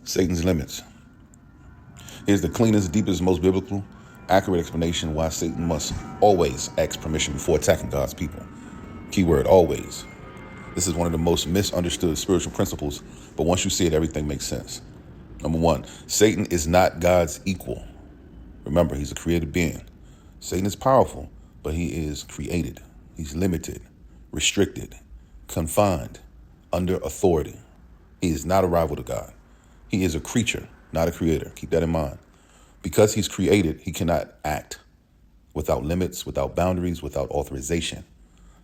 Satan's limits. Here's the cleanest, deepest, most biblical, accurate explanation why Satan must always ask permission before attacking God's people. Keyword, always. This is one of the most misunderstood spiritual principles, but once you see it, everything makes sense. Number one, Satan is not God's equal. Remember, he's a created being. Satan is powerful, but he is created. He's limited, restricted, confined, under authority. He is not a rival to God. He is a creature, not a creator. Keep that in mind. Because he's created, he cannot act without limits, without boundaries, without authorization.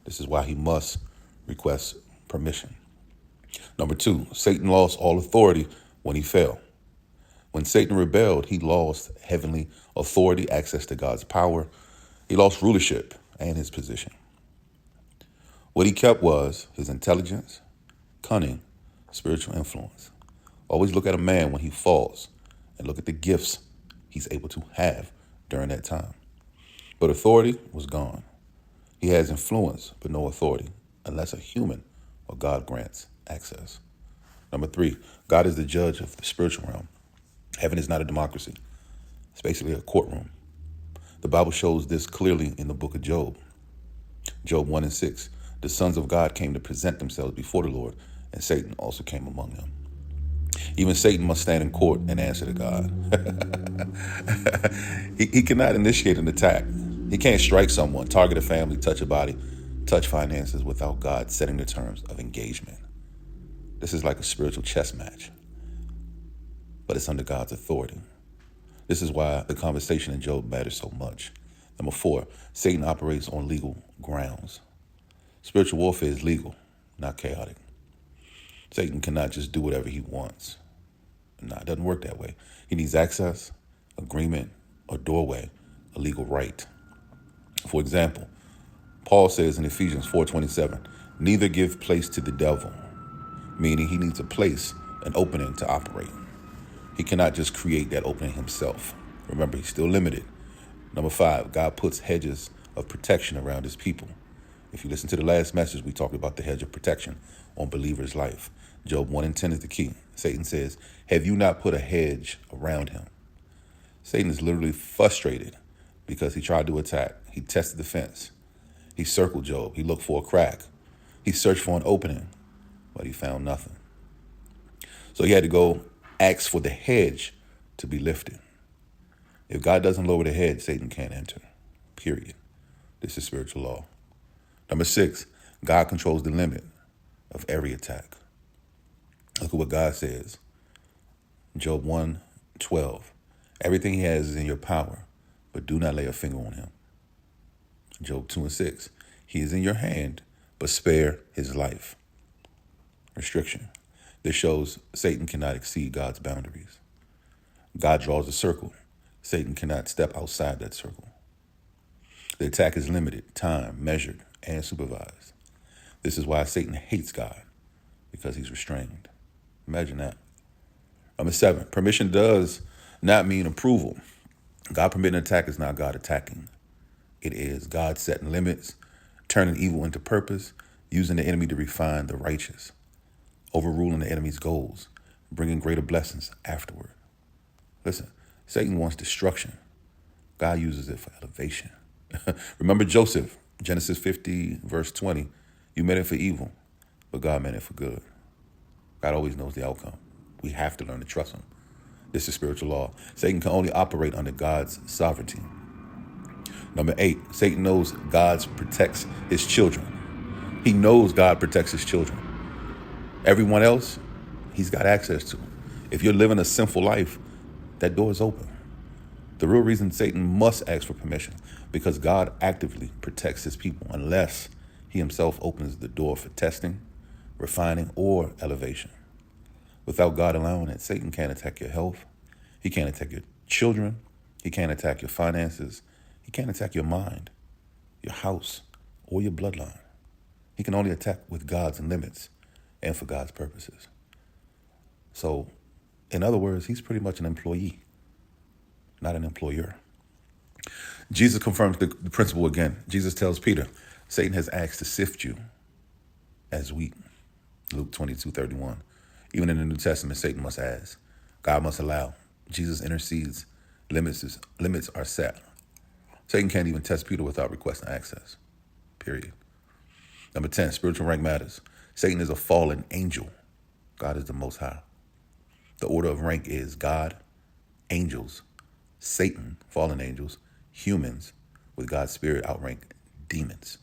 This is why he must request permission. Number two, Satan lost all authority when he fell. When Satan rebelled, he lost heavenly authority, access to God's power. He lost rulership and his position. What he kept was his intelligence, cunning, spiritual influence. Always look at a man when he falls and look at the gifts he's able to have during that time. But authority was gone. He has influence, but no authority, unless a human or God grants access. Number three, God is the judge of the spiritual realm. Heaven is not a democracy. It's basically a courtroom. The Bible shows this clearly in the book of Job. Job 1:6. The sons of God came to present themselves before the Lord, and Satan also came among them. Even Satan must stand in court and answer to God. He cannot initiate an attack. He can't strike someone, target a family, touch a body, touch finances without God setting the terms of engagement. This is like a spiritual chess match, but it's under God's authority. This is why the conversation in Job matters so much. Number four, Satan operates on legal grounds. Spiritual warfare is legal, not chaotic. Satan cannot just do whatever he wants. No, it doesn't work that way. He needs access, agreement, a doorway, a legal right. For example, Paul says in Ephesians 4:27, neither give place to the devil, meaning he needs a place, an opening to operate. He cannot just create that opening himself. Remember, he's still limited. Number five, God puts hedges of protection around his people. If you listen to the last message, we talked about the hedge of protection on believers' life. Job 1:10 is the key. Satan says, have you not put a hedge around him? Satan is literally frustrated because he tried to attack. He tested the fence. He circled Job. He looked for a crack. He searched for an opening, but he found nothing. So he had to go ask for the hedge to be lifted. If God doesn't lower the hedge, Satan can't enter. Period. This is spiritual law. Number six, God controls the limit of every attack. Look at what God says. Job 1:12. Everything he has is in your power, but do not lay a finger on him. Job 2:6. He is in your hand, but spare his life. Restriction. This shows Satan cannot exceed God's boundaries. God draws a circle. Satan cannot step outside that circle. The attack is limited, time, measured, and supervised. This is why Satan hates God, because he's restrained. Imagine that. Number seven, permission does not mean approval. God permitting an attack is not God attacking. It is God setting limits, turning evil into purpose, using the enemy to refine the righteous, overruling the enemy's goals, bringing greater blessings afterward. Listen, Satan wants destruction. God uses it for elevation. Remember Joseph, Genesis 50, verse 20. You meant it for evil, but God meant it for good. God always knows the outcome. We have to learn to trust him. This is spiritual law. Satan can only operate under God's sovereignty. Number eight, Satan knows God protects his children. He knows God protects his children. Everyone else, he's got access to. If you're living a sinful life, that door is open. The real reason Satan must ask for permission, because God actively protects his people unless he himself opens the door for testing, refining, or elevation. Without God allowing it, Satan can't attack your health. He can't attack your children. He can't attack your finances. He can't attack your mind, your house, or your bloodline. He can only attack with God's limits and for God's purposes. So, in other words, he's pretty much an employee, not an employer. Jesus confirms the principle again. Jesus tells Peter, Satan has asked to sift you as wheat. Luke 22:31. Even in the New Testament, Satan must ask. God must allow. Jesus intercedes. Limits are set. Satan can't even test Peter without requesting access. Period. Number 10, spiritual rank matters. Satan is a fallen angel. God is the Most High. The order of rank is God, angels, Satan, fallen angels, humans, with God's spirit outrank demons.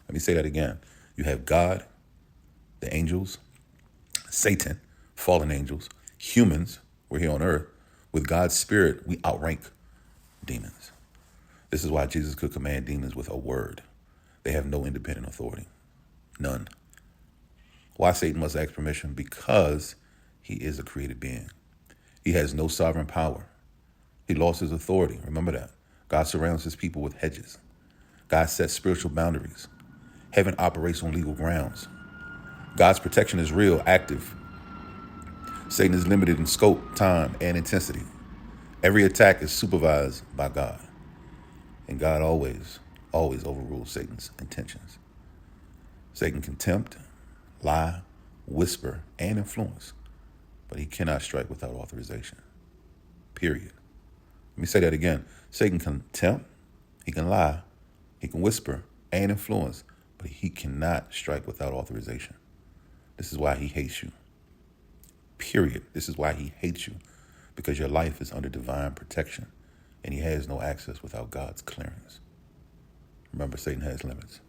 Let me say that again. You have God, the angels, Satan, fallen angels, humans, we're here on earth, with God's spirit, we outrank demons. This is why Jesus could command demons with a word. They have no independent authority. None. Why Satan must ask permission? Because he is a created being. He has no sovereign power. He lost his authority. Remember that. God surrounds his people with hedges. God sets spiritual boundaries. Heaven operates on legal grounds. God's protection is real, active. Satan is limited in scope, time, and intensity. Every attack is supervised by God. And God always overrules Satan's intentions. Satan can tempt, lie, whisper, and influence, but he cannot strike without authorization. Period. Let me say that again. Satan can tempt, he can lie, he can whisper, and influence, but he cannot strike without authorization. This is why he hates you. Period. This is why he hates you, because your life is under divine protection, and he has no access without God's clearance. Remember, Satan has limits.